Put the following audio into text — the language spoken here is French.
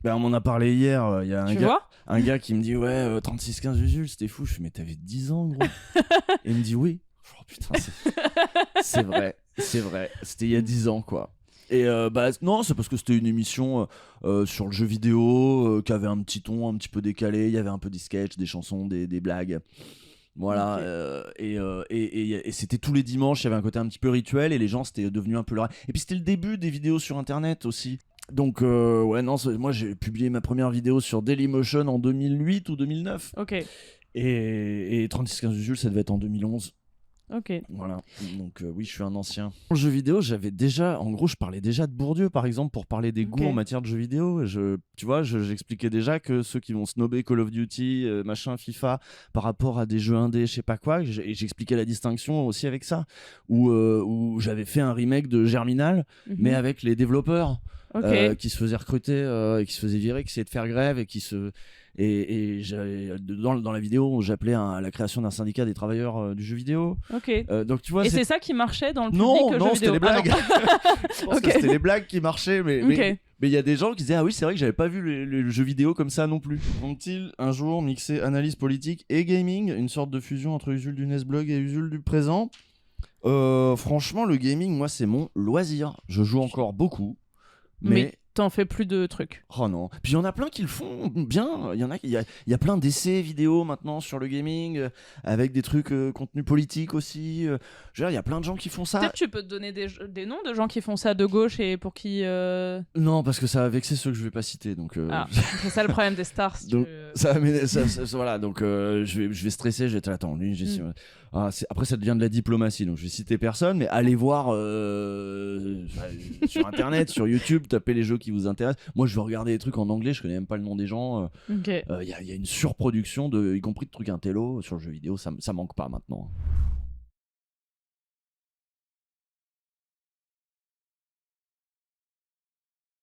Ben, on en a parlé hier. Il y a Tu vois un gars qui me dit ouais, 36-15 Usul, c'était fou. Je fais mais t'avais 10 ans, gros. Et il me dit oui. Oh putain, c'est vrai. C'est vrai. C'était il y a 10 ans, quoi. Et bah non, c'est parce que c'était une émission sur le jeu vidéo qui avait un petit ton un petit peu décalé. Il y avait un peu des sketchs, des chansons, des blagues. Voilà, Ok. et c'était tous les dimanches, il y avait un côté un petit peu rituel et les gens c'était devenu un peu leur... Et puis c'était le début des vidéos sur internet aussi. Donc ouais, non, moi j'ai publié ma première vidéo sur Dailymotion en 2008 ou 2009. Ok. Et 3615 Jules, ça devait être en 2011. Ok. Voilà, donc oui, je suis un ancien. En jeu vidéo, j'avais déjà, en gros, je parlais déjà de Bourdieu, par exemple, pour parler des goûts Ok. en matière de jeux vidéo. Et tu vois, j'expliquais déjà que ceux qui vont snobber Call of Duty, machin, FIFA, par rapport à des jeux indés, je sais pas quoi, et j'expliquais la distinction aussi avec ça, où j'avais fait un remake de Germinal, mais Mhm. avec les développeurs Ok. qui se faisaient recruter et qui se faisaient virer, qui essayaient de faire grève et qui se... dans la vidéo, j'appelais à la création d'un syndicat des travailleurs du jeu vidéo. Ok. Donc tu vois, Et c'est ça qui marchait dans le public non, jeux non, c'était vidéo. les blagues. Je pense Ok. que c'était les blagues qui marchaient, mais Ok. il y a des gens qui disaient ah oui, c'est vrai que j'avais pas vu les jeux vidéo comme ça non plus. Vont-ils un jour mixer analyse politique et gaming, une sorte de fusion entre Usul du Nesblog et Usul du présent? Franchement, le gaming, moi, c'est mon loisir. Je joue encore beaucoup, mais t'en fais plus de trucs. oh non. Puis il y en a plein qui le font bien. Il y a plein d'essais vidéo maintenant sur le gaming avec des trucs contenu politique aussi. Je veux dire, il y a plein de gens qui font ça. Peut-être tu peux te donner des noms de gens qui font ça de gauche et pour qui. Non, parce que ça va vexer ceux que je vais pas citer. Donc, Ah, c'est ça le problème des stars. Si donc, tu... voilà. Donc, je vais stresser. Je vais être là, attends, lui, après, ça devient de la diplomatie. Donc, je vais citer personne, mais allez voir sur Internet, sur YouTube, tapez les jeux qui vous intéressent. Moi, je vais regarder des trucs en anglais. Je connais même pas le nom des gens. Ok. Il y a une surproduction y compris de trucs intello sur le jeu vidéo. Ça manque pas maintenant.